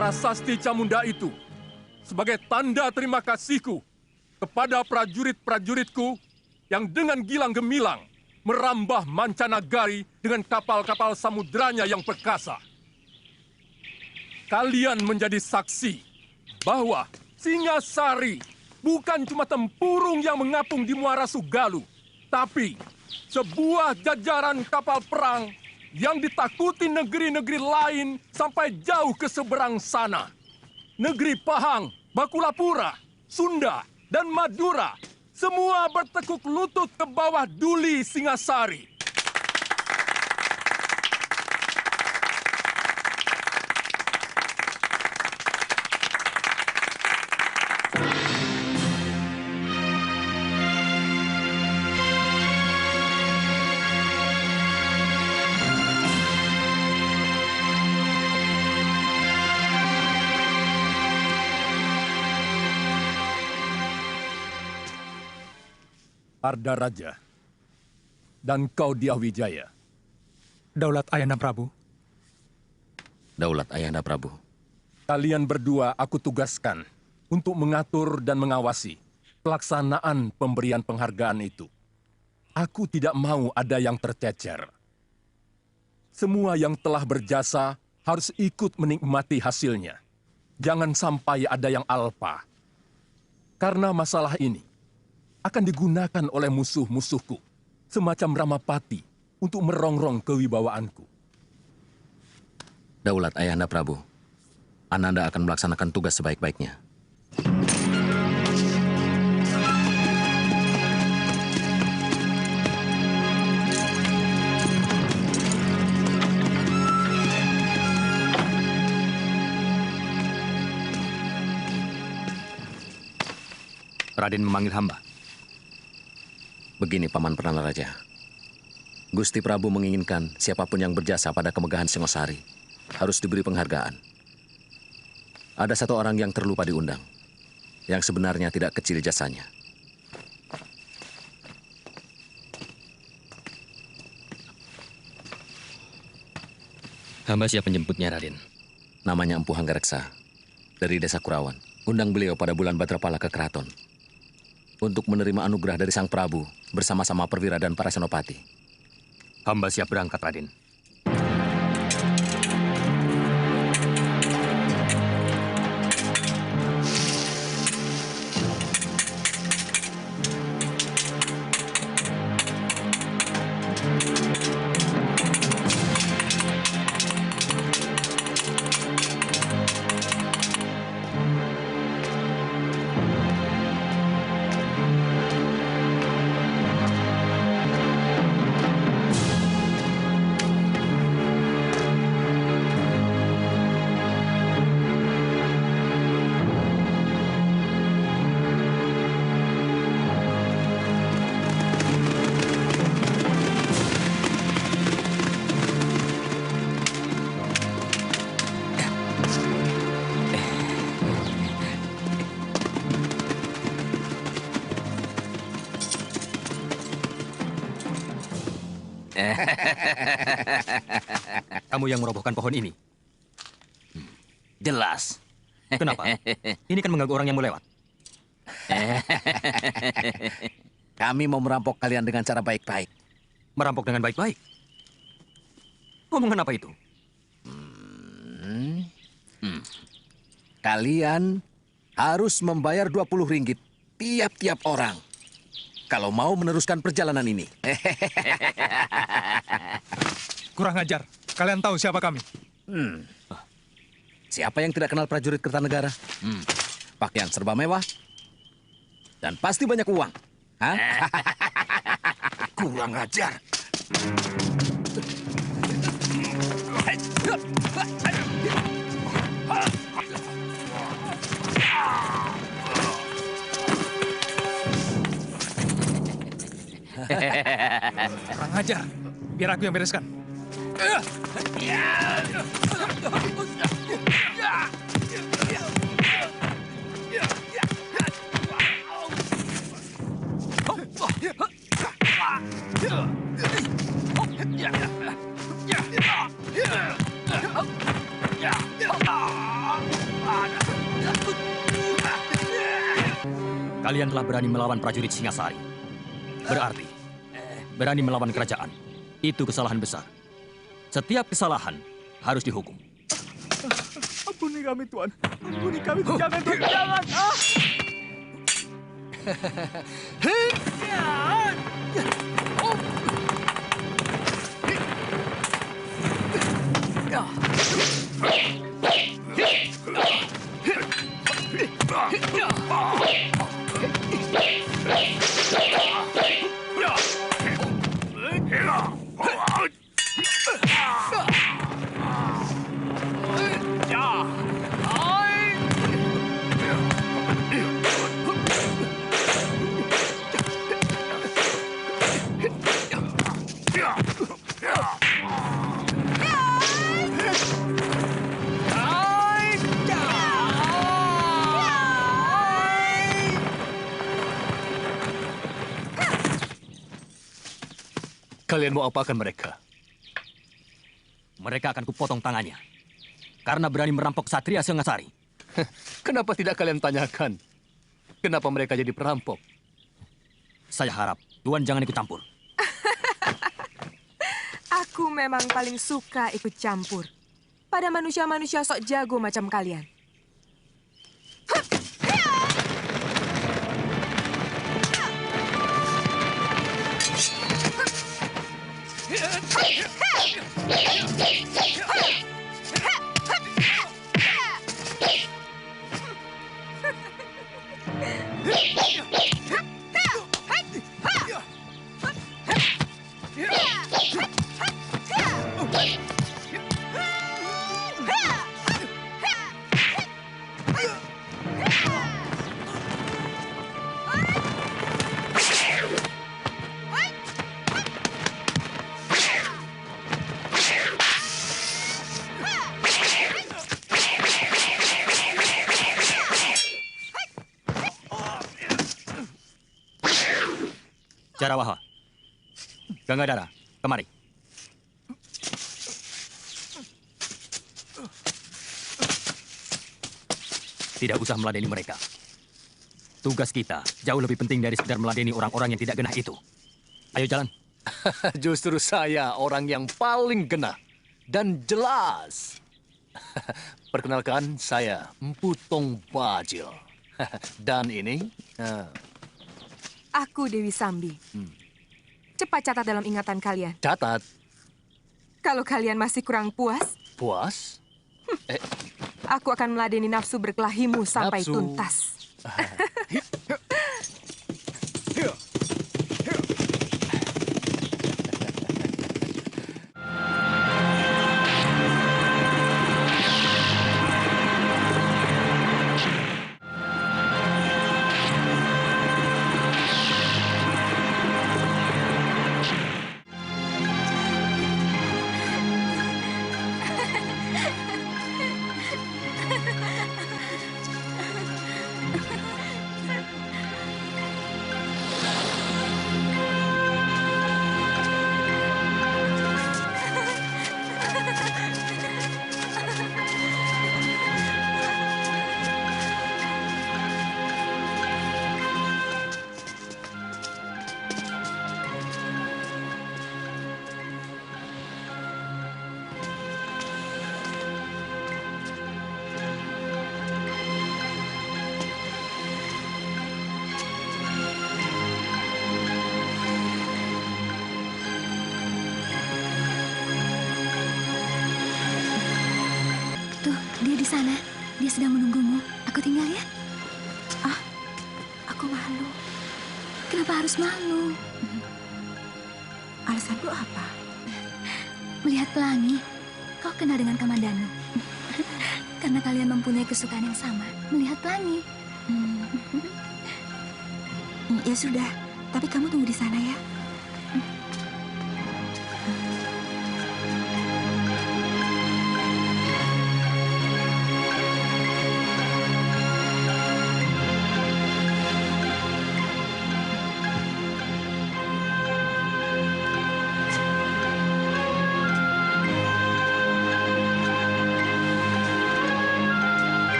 prasasti Camunda itu sebagai tanda terima kasihku kepada prajurit-prajuritku yang dengan gilang gemilang merambah mancanagari dengan kapal-kapal samudranya yang perkasa. Kalian menjadi saksi bahwa Singasari bukan cuma tempurung yang mengapung di Muara Sugalu, tapi sebuah jajaran kapal perang yang ditakuti negeri-negeri lain sampai jauh ke seberang sana. Negeri Pahang, Bakulapura, Sunda, dan Madura, semua bertekuk lutut ke bawah duli Singasari. Arda Raja, dan kau Diahwijaya. Daulat Ayahanda Prabu. Daulat Ayahanda Prabu. Kalian berdua aku tugaskan untuk mengatur dan mengawasi pelaksanaan pemberian penghargaan itu. Aku tidak mau ada yang tercecer. Semua yang telah berjasa harus ikut menikmati hasilnya. Jangan sampai ada yang alpa. Karena masalah ini akan digunakan oleh musuh-musuhku, semacam Ramapati, untuk merongrong kewibawaanku. Daulat Ayahanda Prabu, Ananda akan melaksanakan tugas sebaik-baiknya. Raden memanggil hamba. Begini, Paman Perdana Raja. Gusti Prabu menginginkan siapapun yang berjasa pada kemegahan Singosari harus diberi penghargaan. Ada satu orang yang terlupa diundang, yang sebenarnya tidak kecil jasanya. Hamba siap menjemputnya, Raden. Namanya Empu Hanggareksa, dari Desa Kurawan. Undang beliau pada bulan Badrapala ke keraton untuk menerima anugerah dari Sang Prabu bersama-sama perwira dan para senopati. Hamba siap berangkat, Raden. Kamu yang merobohkan pohon ini? Jelas. Kenapa? Ini kan mengganggu orang yang mau lewat. Kami mau merampok kalian dengan cara baik-baik. Merampok dengan baik-baik? Omongan apa itu? Kalian harus membayar 20 ringgit tiap-tiap orang kalau mau meneruskan perjalanan ini. Kurang ajar. Kalian tahu siapa kami? Siapa yang tidak kenal prajurit Kertanegara? Pakaian serba mewah dan pasti banyak uang. Hah? Kurang ajar. Kurang ajar. Biar aku yang bereskan. Kalian telah berani melawan prajurit Singasari. Berarti, berani melawan kerajaan. Itu kesalahan besar. Setiap kesalahan harus dihukum. Ampuni kami, Tuan. Ampuni kami, jangan, Tuan, jangan. Ah! Kalian mau apakan mereka? Mereka akan kupotong tangannya. Karena berani merampok Satria Singasari. Kenapa tidak kalian tanyakan? Kenapa mereka jadi perampok? Saya harap Tuan jangan ikut campur. Aku memang paling suka ikut campur pada manusia-manusia sok jago macam kalian. Jarawaha, Gangadara, kemari. Tidak usah meladeni mereka. Tugas kita jauh lebih penting dari sekedar meladeni orang-orang yang tidak genah itu. Ayo jalan. Justru saya orang yang paling genah dan jelas. Perkenalkan, saya Empu Tong Bajil. Dan ini... Aku Dewi Sambi. Cepat catat dalam ingatan kalian. Catat. Kalau kalian masih kurang puas, Puas? aku akan meladeni nafsu berkelahimu sampai Nafsu. tuntas. Tuh, dia di sana. Dia sedang menunggumu. Aku tinggal ya. Ah, aku malu. Kenapa harus malu? Alasanku apa? Melihat pelangi, kau kenal dengan Kamandanu. Karena kalian mempunyai kesukaan yang sama, melihat pelangi. Ya sudah, tapi kamu tunggu di sana ya.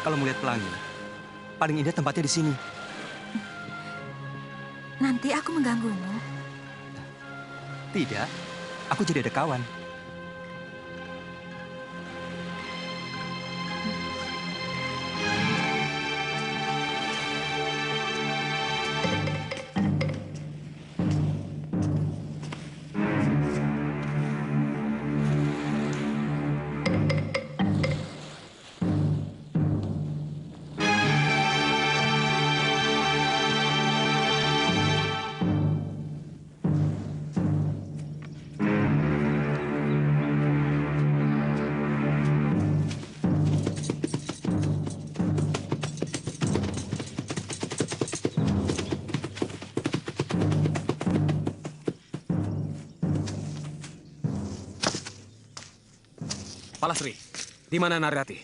kalau melihat pelangi, paling indah tempatnya di sini. Nanti aku mengganggumu. Tidak, aku jadi ada kawan. Palasri, di mana Narirati?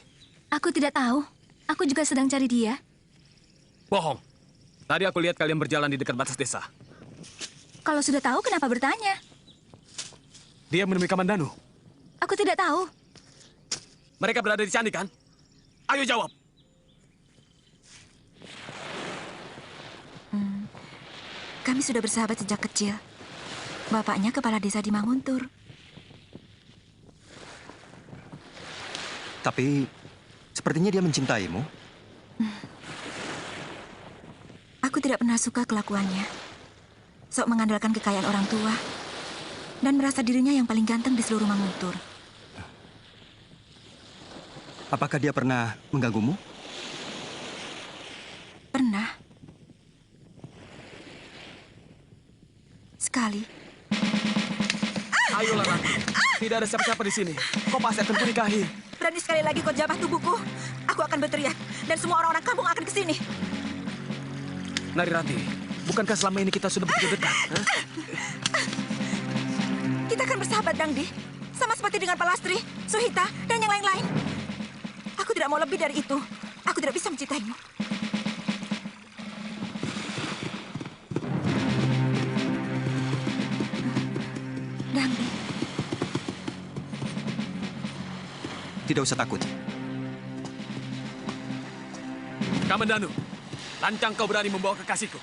Aku tidak tahu. Aku juga sedang cari dia. Bohong. Tadi aku lihat kalian berjalan di dekat batas desa. Kalau sudah tahu, kenapa bertanya? Dia menemui Kamandanu. Aku tidak tahu. Mereka berada di candi, kan? Ayo jawab. Kami sudah bersahabat sejak kecil. Bapaknya kepala desa di Manguntur. Tapi sepertinya dia mencintaimu. Aku tidak pernah suka kelakuannya. Sok mengandalkan kekayaan orang tua. Dan merasa dirinya yang paling ganteng di seluruh Manguntur. Apakah dia pernah mengganggumu? Pernah. Sekali. Ayolah, Rati. Tidak ada siapa-siapa di sini. Kau pasti akan kunikahi. Berani sekali lagi kau jabah tubuhku. Aku akan berteriak. Dan semua orang-orang kampung akan kesini. Narirati, bukankah selama ini kita sudah begitu dekat? Hah? Kita akan bersahabat, Dangdi. Sama seperti dengan Palastri, Suhita, dan yang lain-lain. Aku tidak mau lebih dari itu. Aku tidak bisa mencintaimu. Dangdi. Tidak usah takut. Kamandanu, lancang kau berani membawa kekasihku.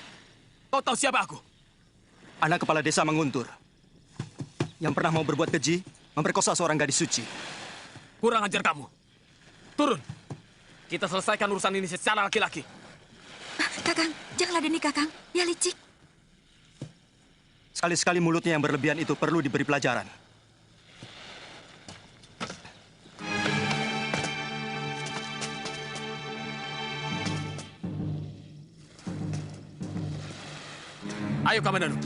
Kau tahu siapa aku? Anak kepala desa Manguntur. Yang pernah mau berbuat keji, memperkosa seorang gadis suci. Kurang ajar kamu. Turun. Kita selesaikan urusan ini secara laki-laki. Kakang, jangan ladeni Kakang. Dia licik. Sekali-sekali mulutnya yang berlebihan itu perlu diberi pelajaran. Ayo, Kamandanu.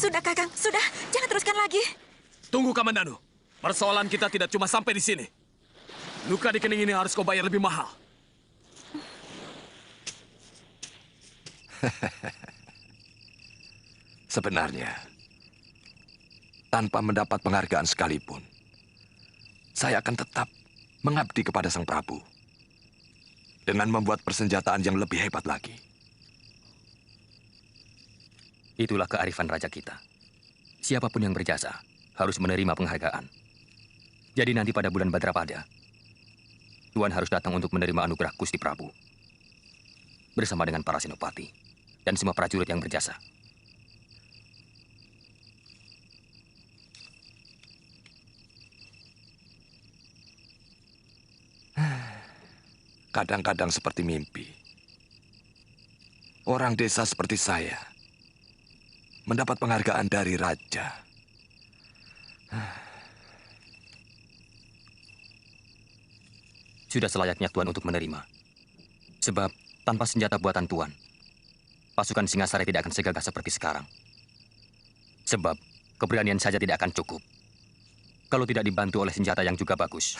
Sudah, Kakang. Sudah. Jangan teruskan lagi. Tunggu, Kamandanu. Persoalan kita tidak cuma sampai di sini. Luka di kening ini harus kau bayar lebih mahal. Sebenarnya, tanpa mendapat penghargaan sekalipun, saya akan tetap mengabdi kepada Sang Prabu dengan membuat persenjataan yang lebih hebat lagi. Itulah kearifan raja kita. Siapapun yang berjasa harus menerima penghargaan. Jadi nanti pada bulan Badrapada, Tuan harus datang untuk menerima anugerah Gusti Prabu. Bersama dengan para senopati dan semua prajurit yang berjasa. Kadang-kadang seperti mimpi. Orang desa seperti saya mendapat penghargaan dari raja. Sudah selayaknya Tuan untuk menerima. Sebab tanpa senjata buatan Tuan, pasukan Singasari tidak akan segagah seperti sekarang. Sebab keberanian saja tidak akan cukup kalau tidak dibantu oleh senjata yang juga bagus.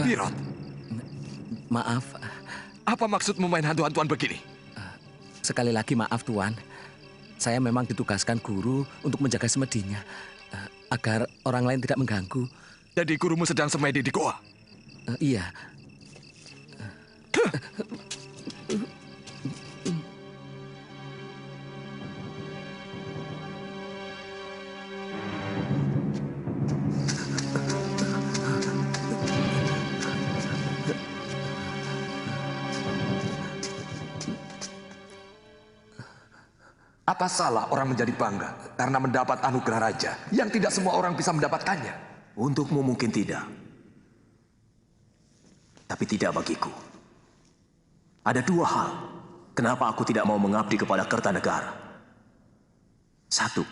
Birot, Maaf, apa maksudmu main hantu-hantuan begini? sekali lagi maaf Tuan. Saya memang ditugaskan guru untuk menjaga semedinya, agar orang lain tidak mengganggu. Jadi gurumu sedang semedi di goa? Iya. Apa salah orang menjadi bangga karena mendapat anugerah raja yang tidak semua orang bisa mendapatkannya? Untukmu mungkin tidak. Tapi tidak bagiku. Ada dua hal kenapa aku tidak mau mengabdi kepada Kertanegara. Satu,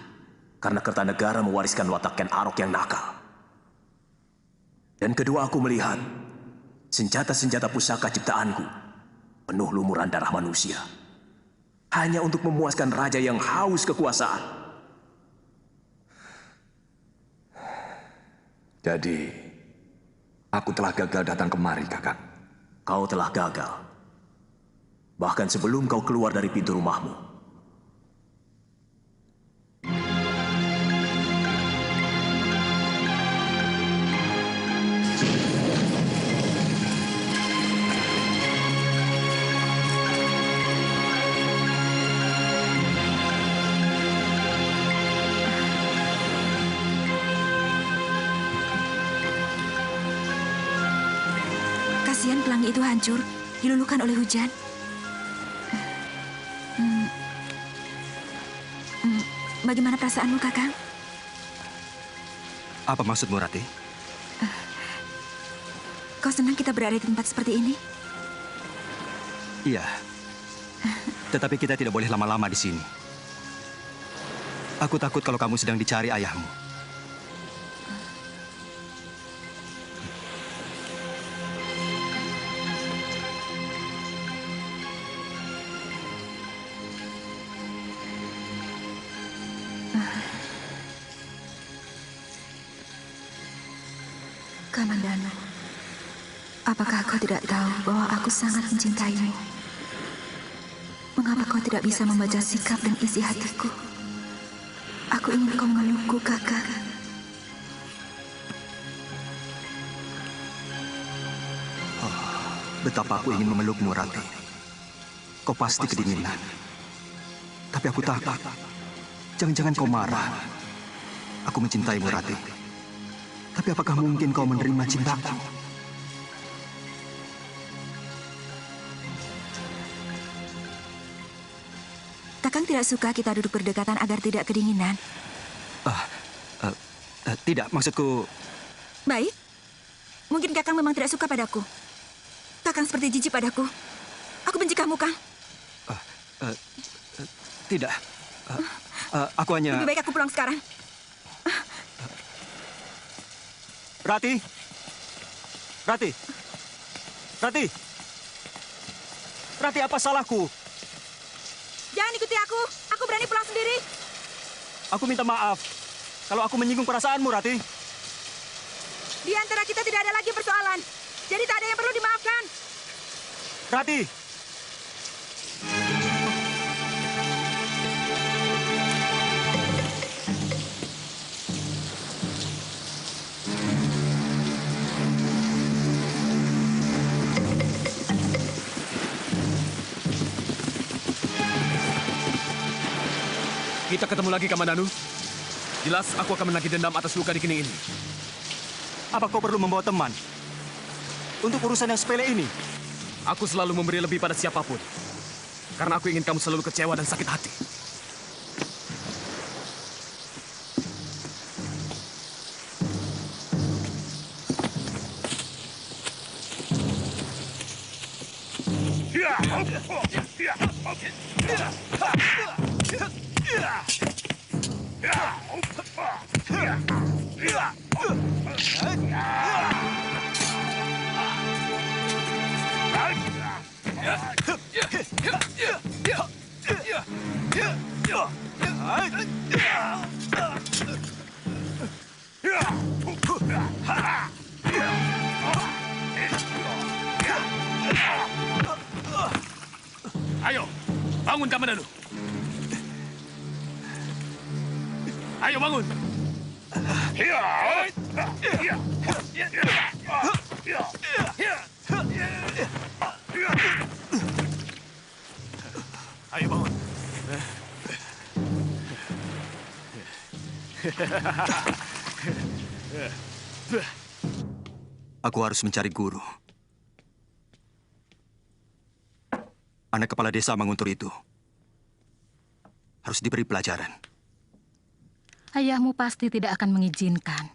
karena Kertanegara mewariskan watak Ken Arok yang nakal. Dan kedua, aku melihat senjata-senjata pusaka ciptaanku penuh lumuran darah manusia. Hanya untuk memuaskan raja yang haus kekuasaan. Jadi, aku telah gagal datang kemari, Kakang. Kau telah gagal. Bahkan sebelum kau keluar dari pintu rumahmu. Kasihan pelangi itu hancur, diluluhkan oleh hujan. Bagaimana perasaanmu, Kakang? Apa maksudmu, Rati? Kau senang kita berada di tempat seperti ini? Iya. Tetapi kita tidak boleh lama-lama di sini. Aku takut kalau kamu sedang dicari ayahmu. Kamandano, apakah kau tidak tahu bahwa aku sangat mencintaimu? Mengapa kau tidak bisa membaca sikap dan isi hatiku? Aku ingin kau memelukku, Kakak. Betapa aku ingin memelukmu, Rati. Kau pasti kedinginan. Tapi aku takut. Jangan-jangan kau marah. Aku mencintaimu, Rati. Tapi apakah mungkin kau menerima cintaku? Kakang tidak suka kita duduk berdekatan agar tidak kedinginan. Tidak, maksudku... Baik. Mungkin Kakang memang tidak suka padaku. Kakang seperti jijik padaku. Aku benci kamu, Kang. Tidak. Aku hanya... Lebih baik aku pulang sekarang. Rati! Rati! Rati! Rati, apa salahku? Jangan ikuti aku. Aku berani pulang sendiri. Aku minta maaf kalau aku menyinggung perasaanmu, Rati. Di antara kita tidak ada lagi persoalan. Jadi tak ada yang perlu dimaafkan. Rati! kita ketemu lagi, Kamandanu. Jelas aku akan menagih dendam atas luka di kening ini. Apa kau perlu membawa teman? Untuk urusan yang sepele ini? Aku selalu memberi lebih pada siapapun. Karena aku ingin kamu selalu kecewa dan sakit hati. Ayo, bangun Kamandanu. Ayo bangun. Ayo bangun. Aku harus mencari guru. Anak kepala desa Manguntur itu harus diberi pelajaran. Ayahmu pasti tidak akan mengizinkan.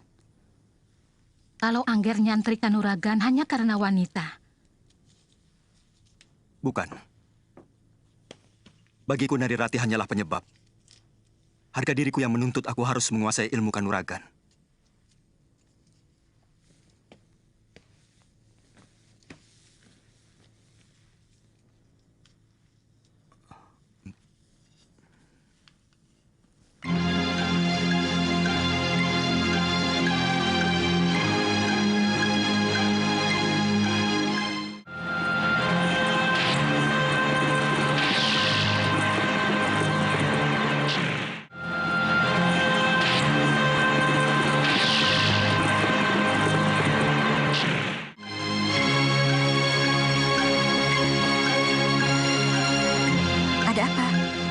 Kalau Angger nyantri Kanuragan hanya karena wanita. Bukan. Bagiku Narirati hanyalah penyebab. Harga diriku yang menuntut aku harus menguasai ilmu Kanuragan.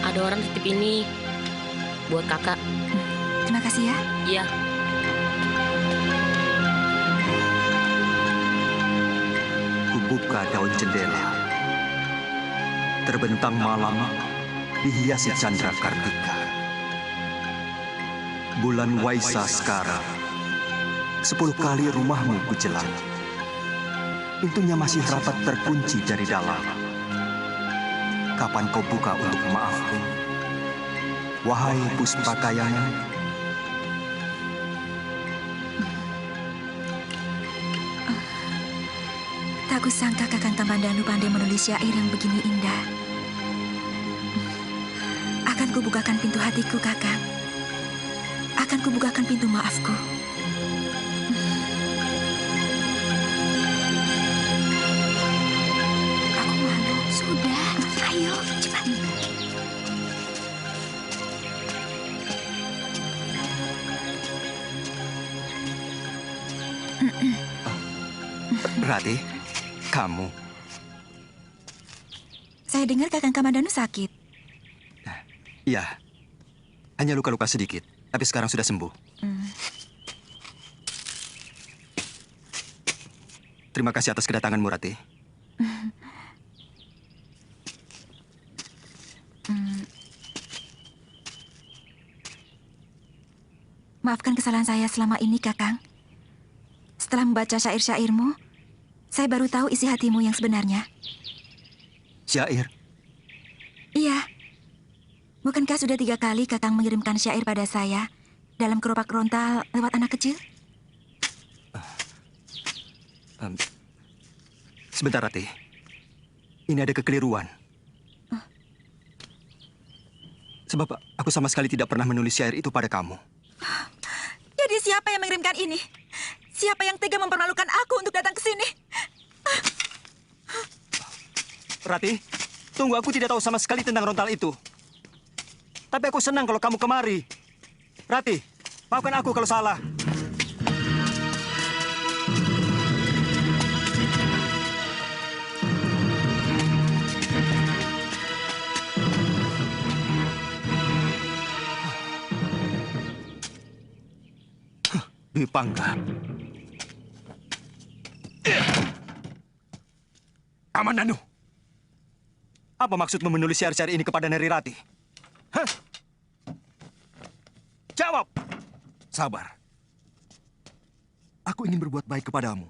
Ada orang titip ini buat kakak. Terima kasih ya. Iya. Kubuka daun jendela. Terbentang malam dihiasi candra kartika. Bulan Waisa sekarang. 10 kali rumahmu kujelang. Pintunya masih rapat terkunci dari dalam. Kapan kau buka untuk maafku? Wahai Puspakayangan. Tak kusangka Kakang Kamandanu pandai menulis syair yang begini indah. Akan kubukakan pintu hatiku, Kakang. Akan kubukakan pintu maafku. Aku malu. Sudah, ayo cepat. Rati, kamu. Saya dengar Kakang Kamandanu sakit. Iya, hanya luka-luka sedikit, tapi sekarang sudah sembuh. Terima kasih atas kedatanganmu, Rati. Maafkan kesalahan saya selama ini, Kakang. Setelah membaca syair-syairmu, saya baru tahu isi hatimu yang sebenarnya. Syair? Iya. Bukankah sudah 3 kali Kakang mengirimkan syair pada saya dalam keropak rontal lewat anak kecil? Sebentar, Rati. Ini ada kekeliruan. Sebab aku sama sekali tidak pernah menulis syair itu pada kamu. Jadi siapa yang mengirimkan ini? Siapa yang tega mempermalukan aku untuk datang ke sini? Rati, tunggu, aku tidak tahu sama sekali tentang rontal itu. Tapi aku senang kalau kamu kemari. Rati, maafkan aku kalau salah. Dwi Pangga. Kamandanu. Apa maksudmu menulis syair-syair ini kepada Neri Rati? Hah? Jawab! Sabar. Aku ingin berbuat baik kepadamu.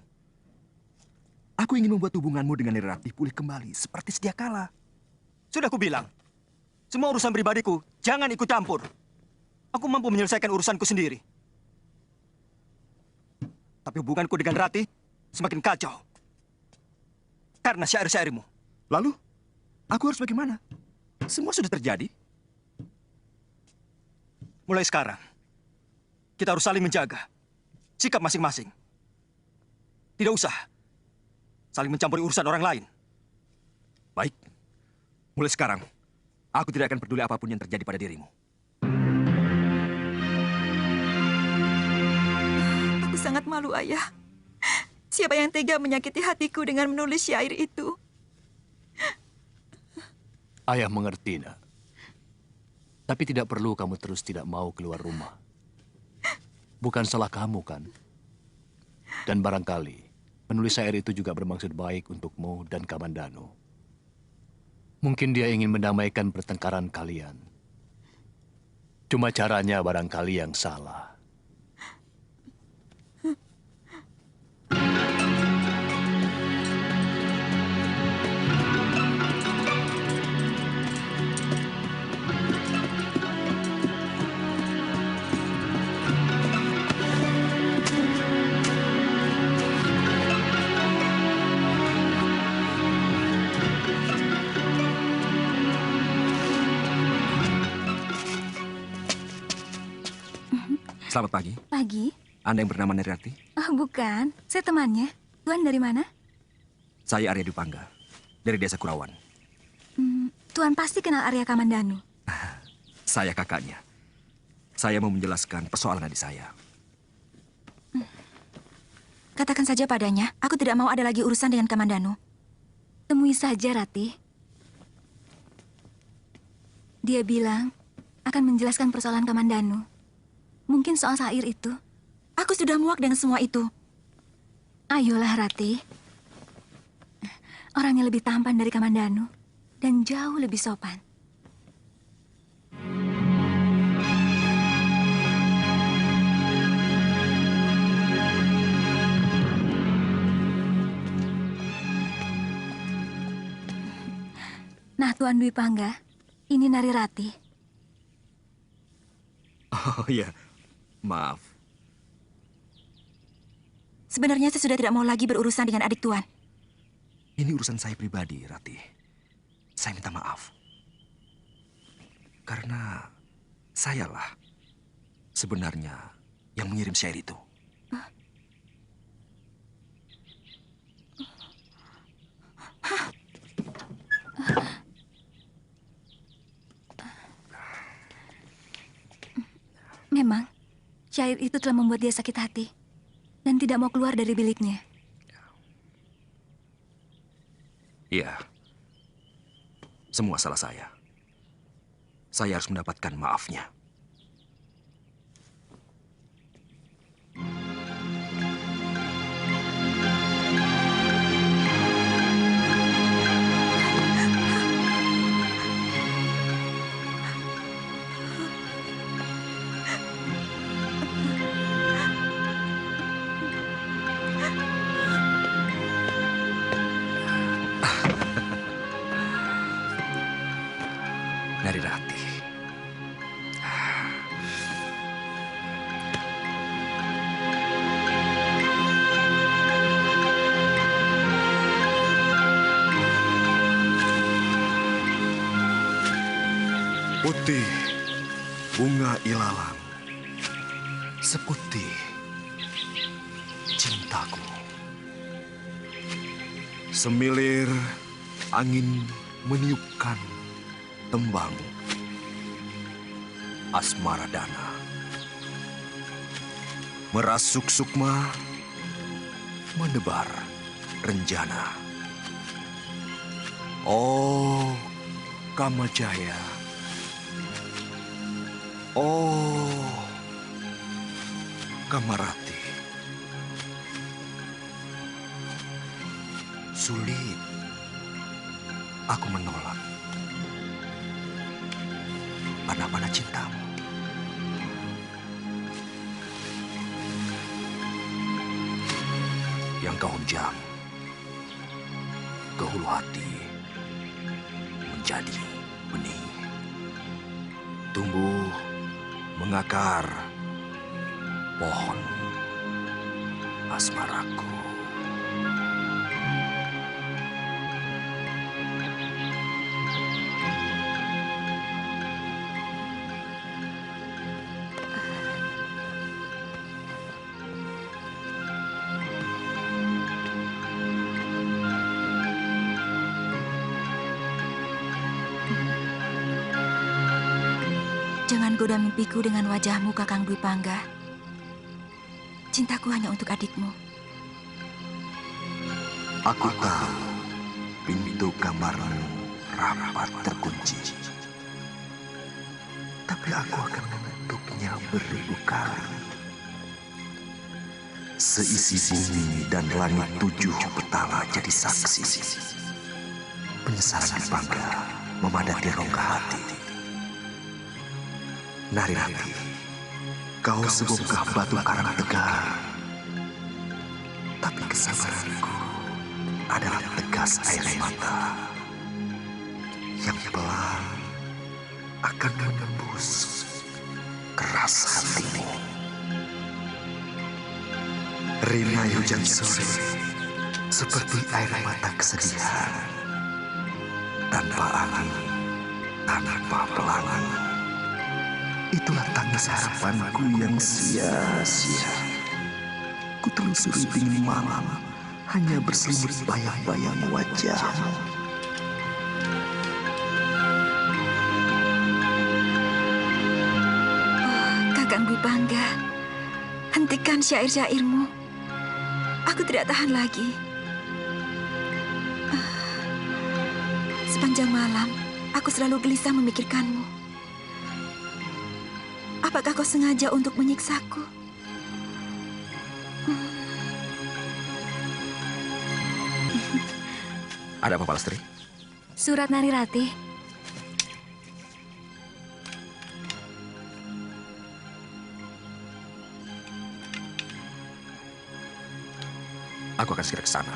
Aku ingin membuat hubunganmu dengan Neri Rati pulih kembali seperti sedia kala. Sudah kubilang, semua urusan pribadiku jangan ikut campur. Aku mampu menyelesaikan urusanku sendiri. Tapi hubunganku dengan Rati semakin kacau. Karena syair-syairmu. Lalu, aku harus bagaimana? Semua sudah terjadi. Mulai sekarang, kita harus saling menjaga sikap masing-masing. Tidak usah saling mencampuri urusan orang lain. Baik. Mulai sekarang, aku tidak akan peduli apapun yang terjadi pada dirimu. Aku sangat malu, Ayah. Siapa yang tega menyakiti hatiku dengan menulis syair itu? Ayah mengerti, nak. Tapi tidak perlu kamu terus tidak mau keluar rumah. Bukan salah kamu, kan? Dan barangkali penulis syair itu juga bermaksud baik untukmu dan Kamandanu. Mungkin dia ingin mendamaikan pertengkaran kalian. Cuma caranya barangkali yang salah. Selamat pagi. Pagi? Anda yang bernama Neri Rati? Oh, bukan. Saya temannya. Tuan dari mana? Saya Arya Dwi Pangga, dari Desa Kurawan. Tuan pasti kenal Arya Kamandanu. Saya kakaknya. Saya mau menjelaskan persoalan adik saya. Katakan saja padanya, aku tidak mau ada lagi urusan dengan Kamandanu. Temui saja, Rati. Dia bilang akan menjelaskan persoalan Kamandanu. Mungkin soal syair itu. Aku sudah muak dengan semua itu. Ayolah, Rati. Orangnya lebih tampan dari Kamandanu. Dan jauh lebih sopan. Nah, Tuan Dwi Pangga, ini Nari Rati. Oh iya, maaf. Sebenarnya saya sudah tidak mau lagi berurusan dengan adik Tuan. Ini urusan saya pribadi, Rati. Saya minta maaf. Karena sayalah sebenarnya yang mengirim syair itu. Memang, syair itu telah membuat dia sakit hati dan tidak mau keluar dari biliknya. Iya. Semua salah saya. Saya harus mendapatkan maafnya. Nari Rati. Putih bunga ilalang, seputih cintaku. Semilir angin meniupkan tembang asmara dana. Merasuk sukma, menebar renjana. Oh, Kamajaya. Oh, Kamarati. sulit. Aku menolak. Pada cintamu. Yang kau hujam ke hulu hati menjadi benih. Tumbuh, mengakar, pohon asmaraku. Jangan goda mimpiku dengan wajahmu, Kakang Dwi Pangga. Cintaku hanya untuk adikmu. Aku tahu pintu kamarmu rapat terkunci. Tapi aku akan menutupnya beribu kali. Seisi bumi dan langit 7 petala jadi saksi. Penyesalan Dwi Pangga memadati rongga hati. Narirati, kau sebongkah batu karang tegar. Tapi kesabaranku adalah tegas air mata yang pelan akan menembus keras hatimu. Rinai hujan sore seperti air mata kesedihan, tanpa angin, tanpa pelangi. Itulah tangis harapanku yang sia-sia. Ku telusuri dingin malam, hanya berselimut bayang-bayang wajahmu. Oh, Kakang Dwi Pangga, hentikan syair-syairmu. Aku tidak tahan lagi. Sepanjang malam, aku selalu gelisah memikirkanmu. Apakah kau sengaja untuk menyiksaku? Ada apa, Palastri? Surat Narirati. Aku akan segera ke sana.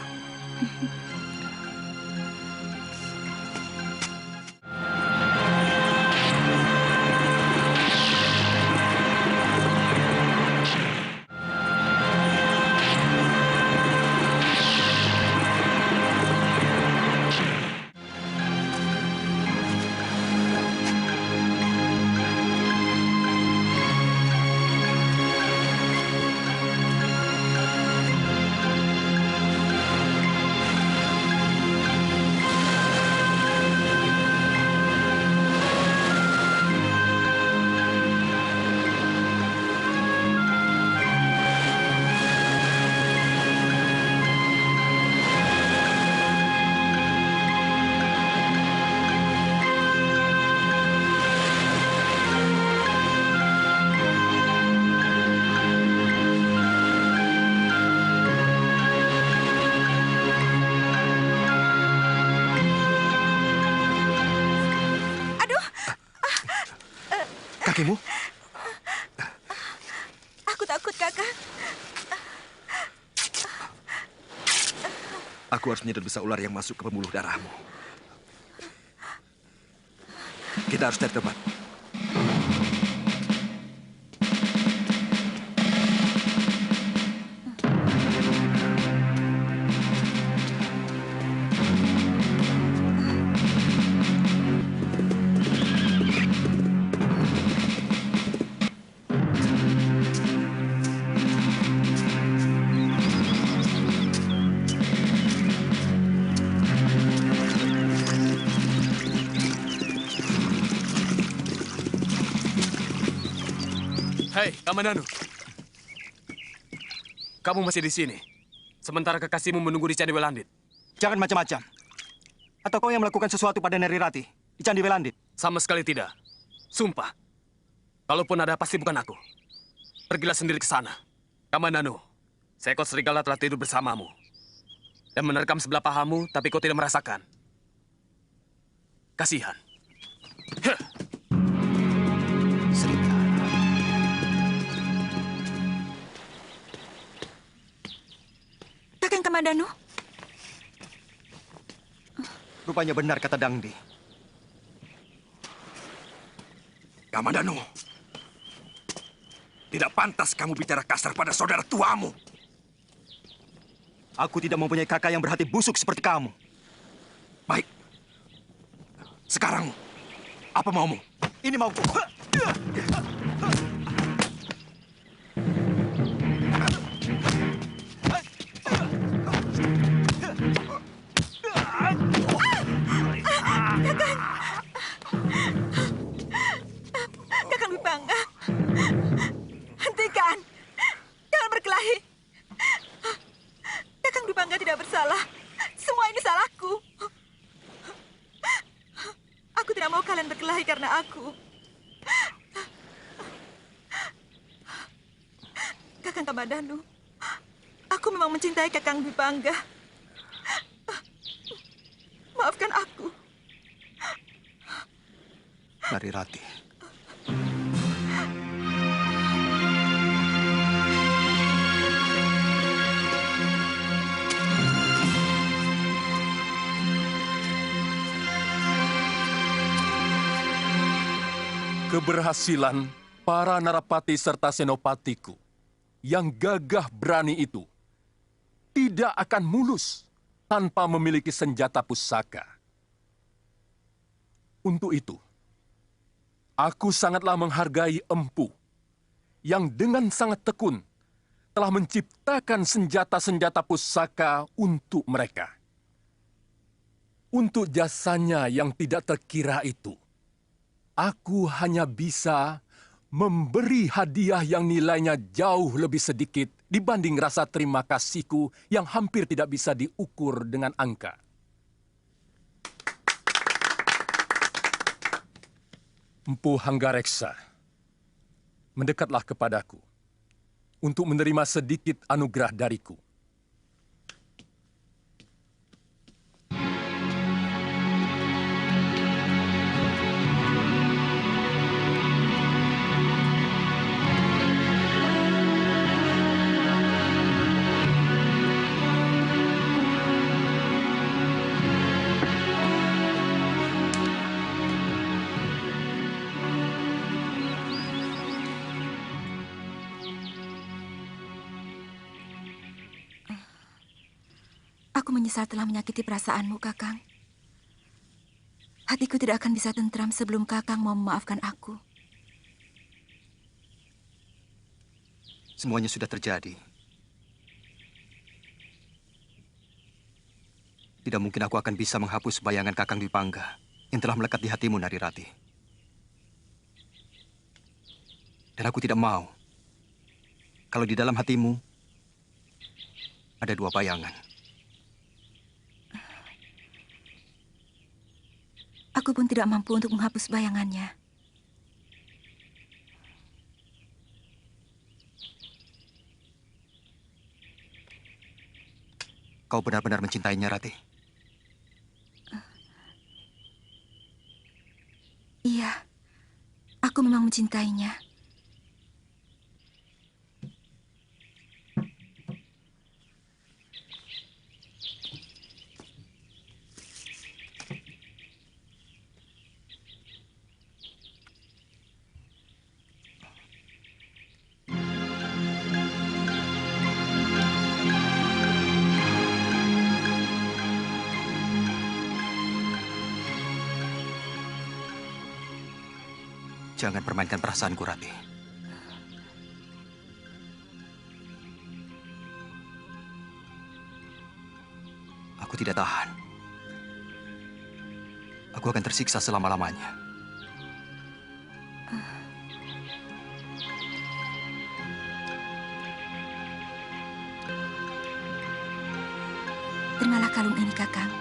Kakimu? Aku takut, Kakang. Aku harus menyedot besa ular yang masuk ke pembuluh darahmu. Kita harus cari tempat. Hei, Kamandanu. Kamu masih di sini. Sementara kekasihmu menunggu di Candi Welandit. Jangan macam-macam. Atau kau yang melakukan sesuatu pada Narirati di Candi Welandit? Sama sekali tidak. Sumpah. Kalaupun ada, pasti bukan aku. Pergilah sendiri ke sana. Kamandanu, seekor serigala telah tidur bersamamu. dan menerkam sebelah pahamu, tapi kau tidak merasakan. Kasihan. Kakang Kamandanu. Rupanya benar kata Dangdi. Kamandanu, tidak pantas kamu bicara kasar pada saudara tuamu. Aku tidak mempunyai kakak yang berhati busuk seperti kamu. Baik. Sekarang, apa maumu? Ini mauku. Kakang Dwi Pangga. Hentikan. Jangan berkelahi. Kakang Dwi Pangga tidak bersalah. Semua ini salahku. Aku tidak mau kalian berkelahi karena aku. Kakang Kamandanu, aku memang mencintai Kakang Dwi Pangga. Maafkan aku. Narirati. Keberhasilan para narapati serta senopatiku yang gagah berani itu tidak akan mulus tanpa memiliki senjata pusaka. Untuk itu, aku sangatlah menghargai Empu yang dengan sangat tekun telah menciptakan senjata-senjata pusaka untuk mereka. Untuk jasanya yang tidak terkira itu, aku hanya bisa memberi hadiah yang nilainya jauh lebih sedikit dibanding rasa terima kasihku yang hampir tidak bisa diukur dengan angka. Empu Hanggareksa, mendekatlah kepadaku untuk menerima sedikit anugerah dariku. Aku menyesal telah menyakiti perasaanmu, Kakang. Hatiku tidak akan bisa tentram sebelum Kakang mau memaafkan aku. Semuanya sudah terjadi. Tidak mungkin aku akan bisa menghapus bayangan Kakang Dwi Pangga yang telah melekat di hatimu, Narirati. Dan aku tidak mau kalau di dalam hatimu ada dua bayangan. Aku pun tidak mampu untuk menghapus bayangannya. Kau benar-benar mencintainya, Rati? Iya, aku memang mencintainya. Jangan permainkan perasaanku, Rati. Aku tidak tahan. Aku akan tersiksa selama-lamanya. Terimalah kalung ini, Kakang.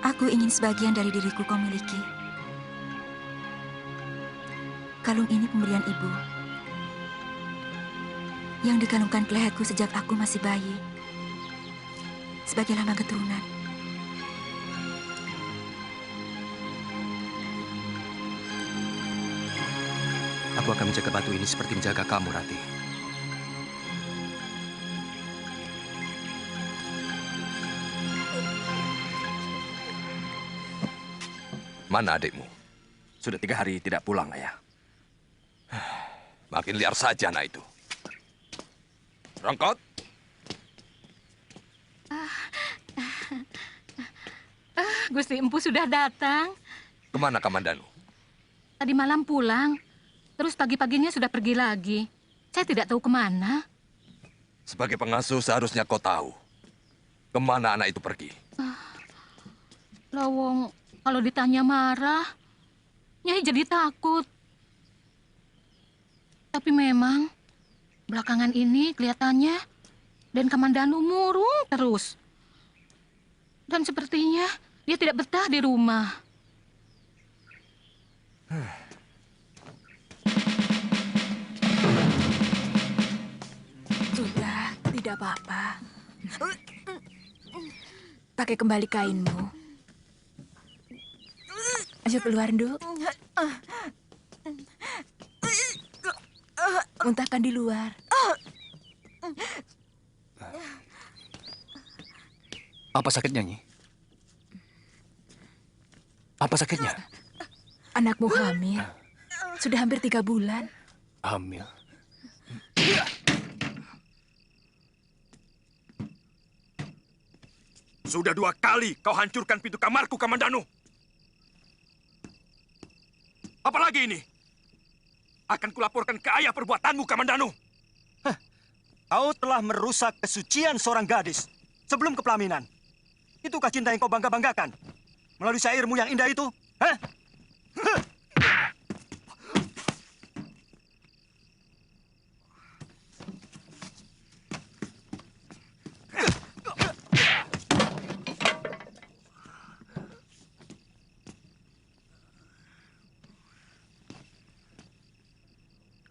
Aku ingin sebagian dari diriku kau miliki. Kalung ini pemberian ibu yang dikalungkan ke leherku sejak aku masih bayi. sebagai lambang keturunan. Aku akan menjaga batu ini seperti menjaga kamu, Rati. Mana adikmu? Sudah 3 hari tidak pulang, Ayah. Makin liar saja anak itu. Rongkot, Gusti Empu sudah datang. kemana Kamandanu? Tadi malam pulang, terus pagi-paginya sudah pergi lagi. Saya tidak tahu kemana. Sebagai pengasuh seharusnya kau tahu kemana anak itu pergi. Lawong, kalau ditanya marah, Nyai jadi takut. Tapi memang, belakangan ini kelihatannya Den Kamandanu murung terus. Dan sepertinya dia tidak betah di rumah. Sudah, tidak apa-apa. Pakai kembali kainmu. Ayo keluar, Nduk. Muntahkan di luar. Apa sakitnya, Nyi? Apa sakitnya? Anakmu hamil. Sudah hampir 3 bulan. Hamil. Sudah 2 kali kau hancurkan pintu kamarku, Kamandanu. Apalagi ini? Akan kulaporkan ke ayah perbuatanmu, Kamandanu. Kau telah merusak kesucian seorang gadis sebelum kepelaminan. Itukah cinta yang kau bangga-banggakan? Melalui syairmu yang indah itu? Hah?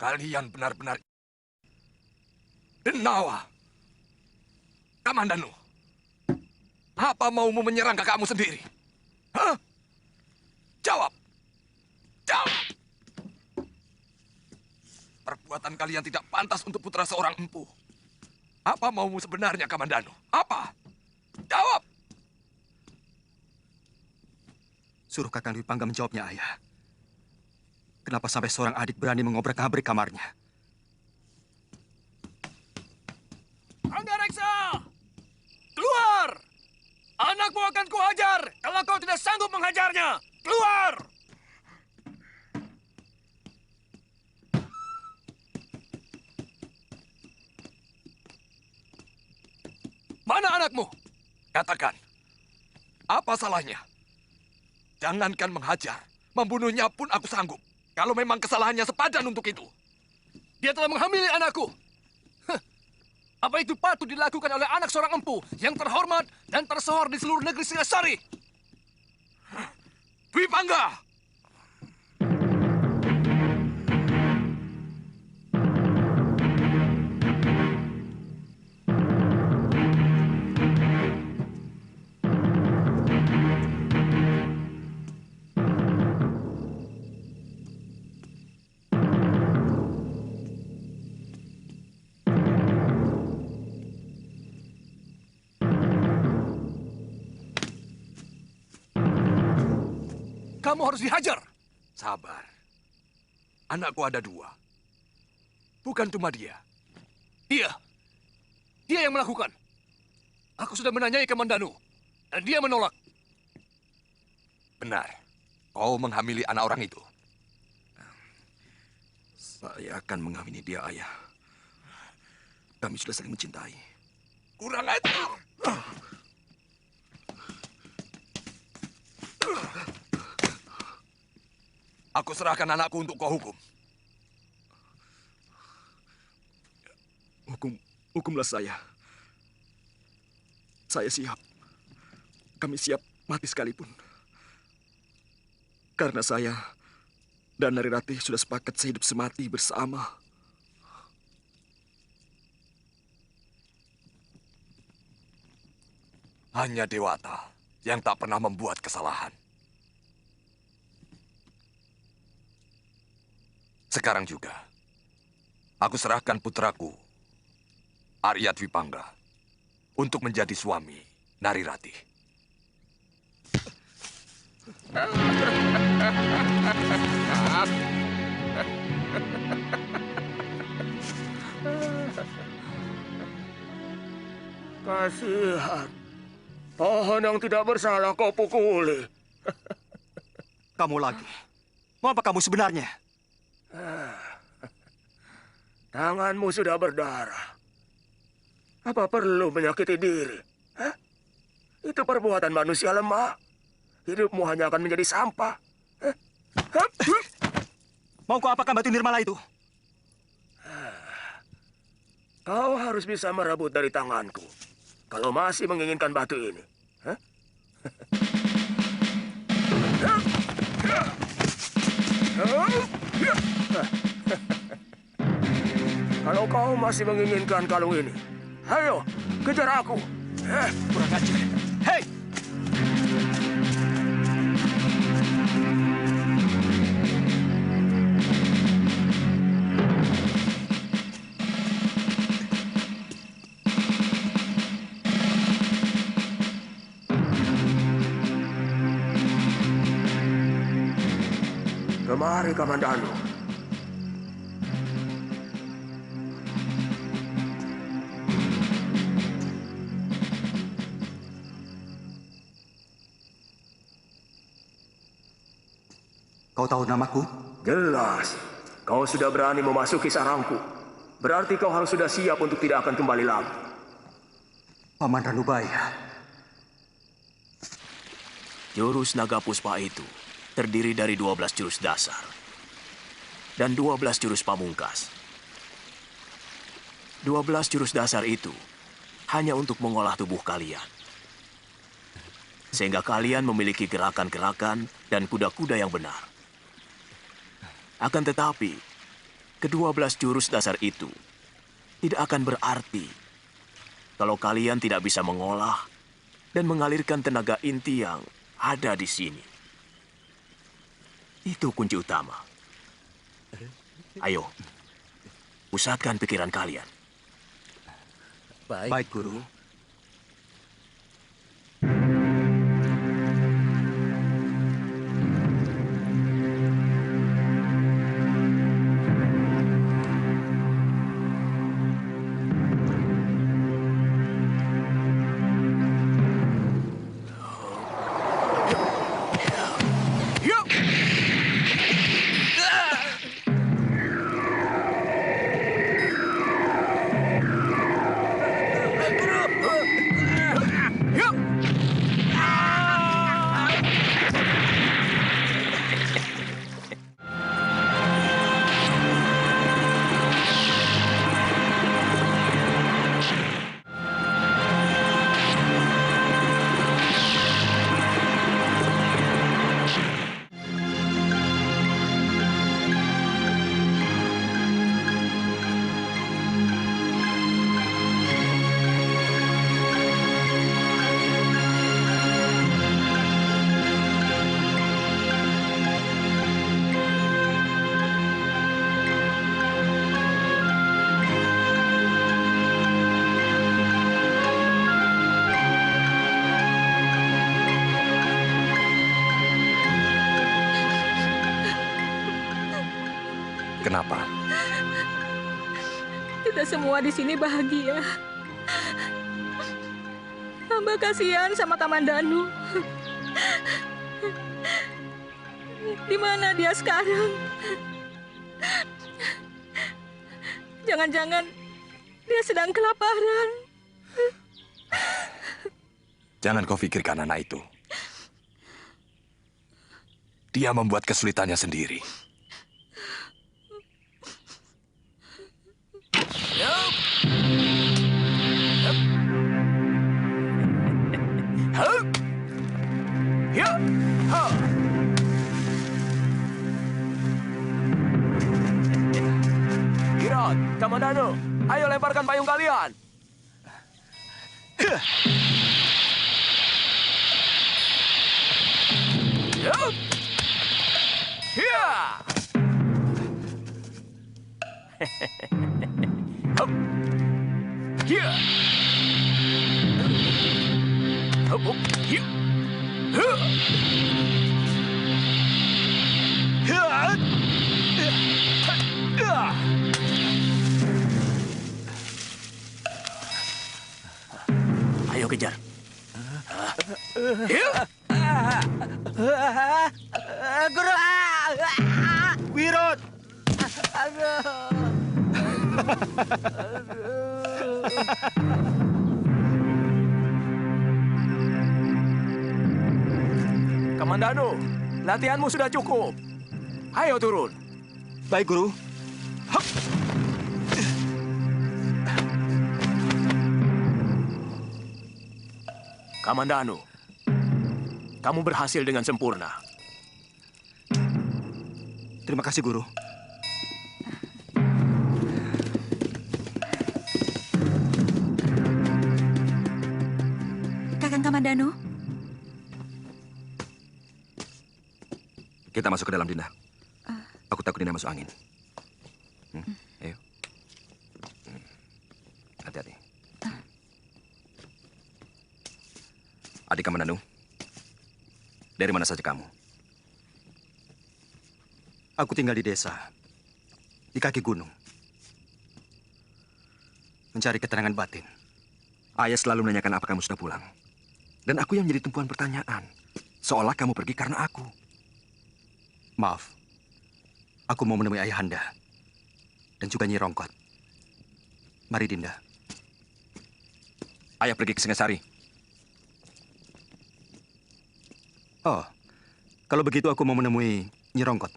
Kalian benar-benar denawa. Kamandanu, apa maumu menyerang kakakmu sendiri? Hah? Jawab. Jawab. Perbuatan kalian tidak pantas untuk putra seorang empu. Apa maumu sebenarnya, Kamandanu? Apa? Jawab. Suruh Kakang Dwi Pangga menjawabnya, Ayah. Kenapa sampai seorang adik berani mengobrak-abrik kamarnya? Anggareksa! Keluar! Anakmu akan kuhajar kalau kau tidak sanggup menghajarnya. Keluar! Mana anakmu? Katakan. Apa salahnya? Jangankan menghajar, membunuhnya pun aku sanggup. Kalau memang kesalahannya sepadan untuk itu. Dia telah menghamili anakku. Apa itu patut dilakukan oleh anak seorang empu yang terhormat dan tersohor di seluruh negeri Singasari? Dwi Pangga! Kamu harus dihajar. Sabar. Anakku ada 2. Bukan cuma dia. Dia yang melakukan. Aku sudah menanyai Kamandanu, dan dia menolak. Benar. Kau menghamili anak orang itu. Saya akan menghamili dia, Ayah. Kami sudah saling mencintai. Kurang ajar. Aku serahkan anakku untuk kau hukum. Hukumlah saya. Saya siap. Kami siap mati sekalipun. Karena saya dan Narirati sudah sepakat sehidup semati bersama. Hanya Dewata yang tak pernah membuat kesalahan. Sekarang juga, aku serahkan putraku, Arya Dwipangga, untuk menjadi suami Narirati. Kasihan. Pohon yang tidak bersalah kau pukuli. Kamu lagi. Mau apa kamu sebenarnya? Tanganmu sudah berdarah. Apa perlu menyakiti diri? Hah? Itu perbuatan manusia lemah. Hidupmu hanya akan menjadi sampah. Mau kau apakan batu nirmala itu? Kau harus bisa merebut dari tanganku. Kalau masih menginginkan batu ini. Hah? Kalau kau masih menginginkan kalung ini, ayo, kejar aku. Kurang ajar. Hei! Kemari, Kamandanu. Kau tahu namaku? Jelas. Kau sudah berani memasuki sarangku. Berarti kau harus sudah siap untuk tidak akan kembali lagi. Paman Ranubaya. Jurus Naga Puspa itu terdiri dari 12 jurus dasar dan 12 jurus pamungkas. 12 jurus dasar itu hanya untuk mengolah tubuh kalian. Sehingga kalian memiliki gerakan-gerakan dan kuda-kuda yang benar. Akan tetapi, ke-12 jurus dasar itu tidak akan berarti kalau kalian tidak bisa mengolah dan mengalirkan tenaga inti yang ada di sini. Itu kunci utama. Ayo, pusatkan pikiran kalian. Baik, Guru. Kenapa? Kita semua di sini bahagia. Hamba kasihan sama Kamandanu. Di mana dia sekarang? Jangan-jangan dia sedang kelaparan. Jangan kau pikirkan anak itu. Dia membuat kesulitannya sendiri. Kirat, Kamandanu, ayo lemparkan payung kalian. Ayo kejar. Guru, Wirot. Kamandano, latihanmu sudah cukup. Ayo turun. Baik, Guru. Kamandano, kamu berhasil dengan sempurna. Terima kasih, Guru. Kakang Kamandano, Kita masuk ke dalam, Dinda. Aku takut Dinda masuk angin. Ayo. Hati-hati. Adik Kamandanu, dari mana saja kamu? Aku tinggal di desa, di kaki gunung. Mencari ketenangan batin. Ayah selalu menanyakan apa kamu sudah pulang. Dan aku yang menjadi tumpuan pertanyaan. Seolah kamu pergi karena aku. Maaf, aku mau menemui Ayahanda dan juga Nyi Rongkot. Mari, Dinda. Ayah pergi ke Singasari. Oh, kalau begitu aku mau menemui Nyi Rongkot.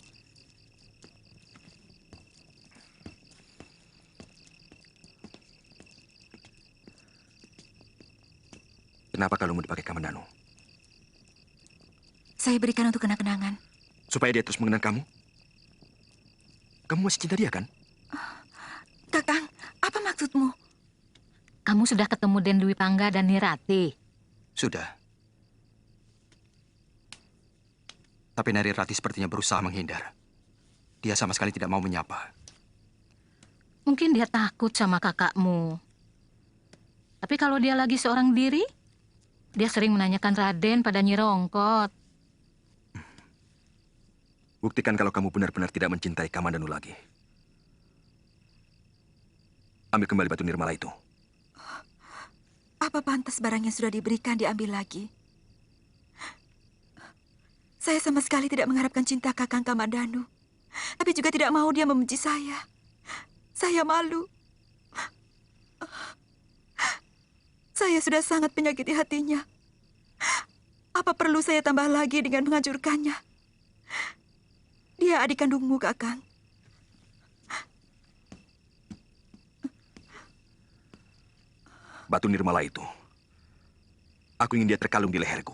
Kenapa kalungmu dipakai Kamandanu? saya berikan untuk kenang-kenangan. Supaya dia terus mengenang kamu? Kamu masih cinta dia, kan? Kakang, apa maksudmu? Kamu sudah ketemu Den Dwi Pangga dan Nirati? Sudah. Tapi Nari Rati sepertinya berusaha menghindar. Dia sama sekali tidak mau menyapa. Mungkin dia takut sama kakakmu. Tapi kalau dia lagi seorang diri, dia sering menanyakan Raden pada Nyi Rongkot. Buktikan kalau kamu benar-benar tidak mencintai Kamandanu lagi. Ambil kembali batu nirmala itu. Apa pantas barang yang sudah diberikan diambil lagi? Saya sama sekali tidak mengharapkan cinta Kakang Kamandanu. Tapi juga tidak mau dia membenci saya. Saya malu. Saya sudah sangat menyakiti hatinya. Apa perlu saya tambah lagi dengan menghancurkannya? Dia adik kandungmu, Kakang. Batu nirmala itu. Aku ingin dia terkalung di leherku.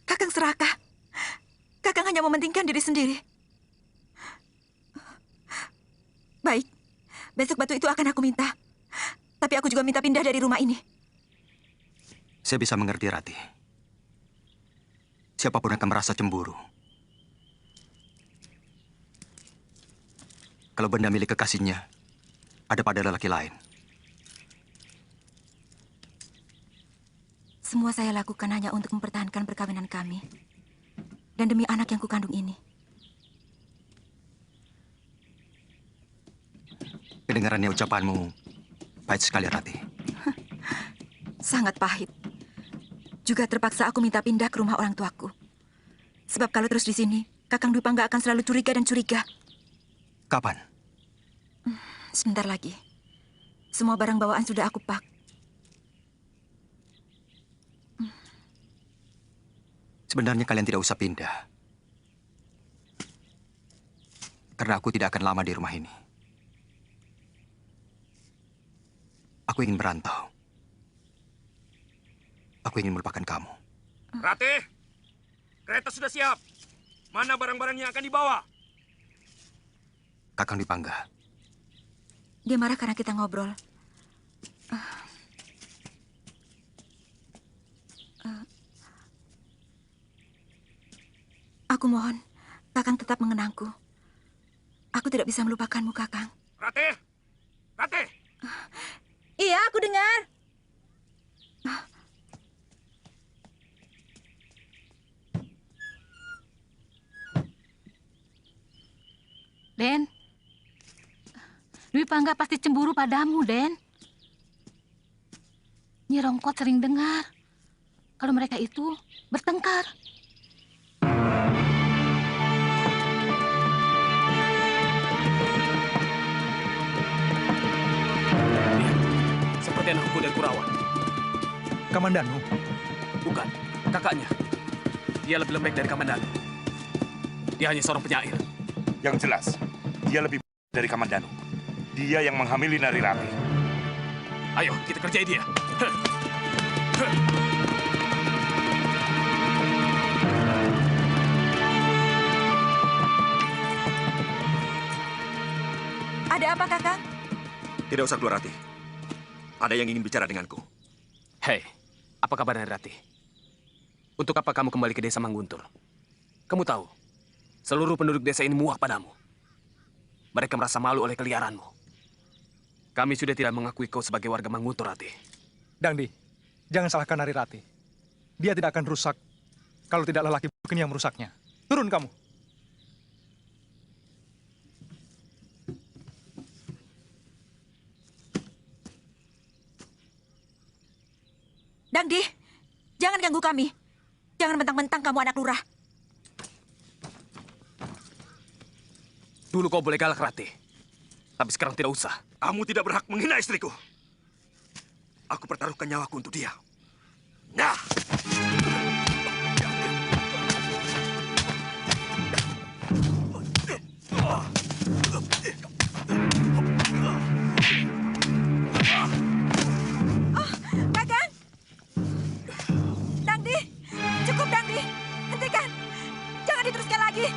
Kakang serakah. Kakang hanya mementingkan diri sendiri. Baik, besok batu itu akan aku minta. Tapi aku juga minta pindah dari rumah ini. Saya bisa mengerti, Rati. Siapapun akan merasa cemburu. Kalau benda milik kekasihnya ada pada lelaki lain. Semua saya lakukan hanya untuk mempertahankan perkawinan kami. Dan demi anak yang kukandung ini. Kedengarannya ucapanmu pahit sekali, Rati. Sangat pahit. Juga terpaksa aku minta pindah ke rumah orang tuaku. Sebab kalau terus di sini, Kakang Dwi Pangga akan selalu curiga dan curiga. Kapan? Sebentar lagi. Semua barang bawaan sudah aku pak. Sebenarnya kalian tidak usah pindah. Karena aku tidak akan lama di rumah ini. Aku ingin merantau. Aku ingin melupakan kamu. Rati, kereta sudah siap. Mana barang-barang yang akan dibawa? Kakang Dwi Pangga. Dia marah karena kita ngobrol. Aku mohon, Kakang tetap mengenangku. Aku tidak bisa melupakanmu, Kakang. Ratih! Ratih! Iya, aku dengar. Den, Dwi Pangga pasti cemburu padamu, Den. Nyi Rongkot sering dengar kalau mereka itu bertengkar. Seperti anak kuda Kurawan. Kamandanu? Bukan, kakaknya. Dia lebih lembek dari Kamandanu. Dia hanya seorang penyair. Yang jelas, dia lebih dari Kamandanu. Dia yang menghamili Nari Rati. Ayo, kita kerjai dia. Ada apa, Kakang? Tidak usah keluar, Rati. Ada yang ingin bicara denganku. Hei, apa kabar Nari Rati? Untuk apa kamu kembali ke desa Mangguntur? Kamu tahu, seluruh penduduk desa ini muak padamu. Mereka merasa malu oleh keliaranmu. Kami sudah tidak mengakui kau sebagai warga Mangguntur, Rati. Dangdi, jangan salahkan Nari Rati. Dia tidak akan rusak kalau tidak lelaki bukan yang merusaknya. Turun kamu. Dangdi, jangan ganggu kami. Jangan mentang-mentang kamu anak lurah. Dulu kau boleh galak, Rati. Tapi sekarang tidak usah. Kamu tidak berhak menghina istriku. Aku pertaruhkan nyawaku untuk dia. Nah! Kakang! Dangdi! Cukup, Dangdi! Hentikan! Jangan diteruskan lagi!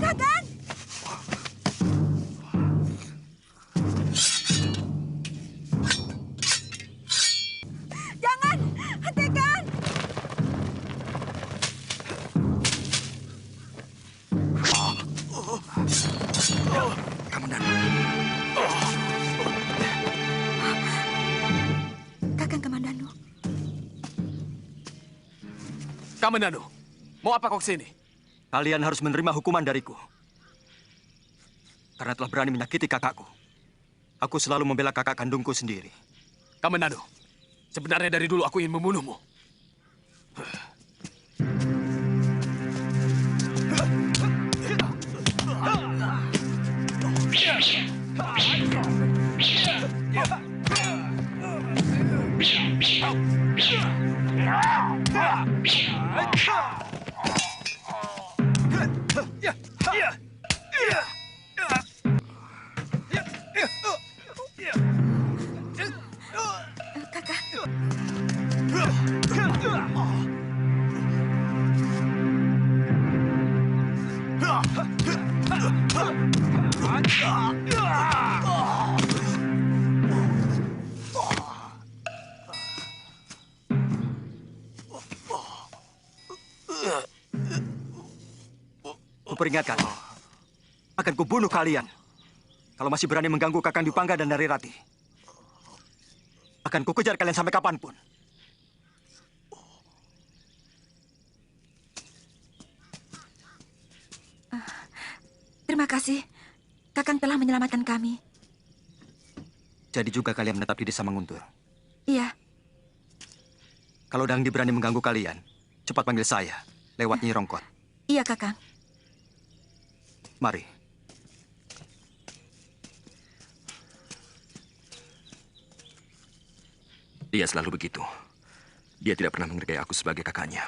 Kakang! Jangan! Hentikan! Kakang Kamandanu. Kamandanu, mau apa kau kesini? Kalian harus menerima hukuman dariku. Karena telah berani menyakiti kakakku. Aku selalu membela kakak kandungku sendiri. Kamandanu, sebenarnya dari dulu aku ingin membunuhmu. Kuperingatkan, akan kubunuh kalian. Kalau masih berani mengganggu Kakang Dwi Pangga dan Nari Rati. Akan kukejar kalian sampai kapanpun. Terima kasih. Kakang telah menyelamatkan kami. Jadi juga kalian menetap di desa Manguntur. Iya. Kalau Dangdi berani mengganggu kalian, cepat panggil saya, lewat Nyi Rongkot. Iya, Kakang. Mari. Dia selalu begitu. Dia tidak pernah menghargai aku sebagai kakaknya.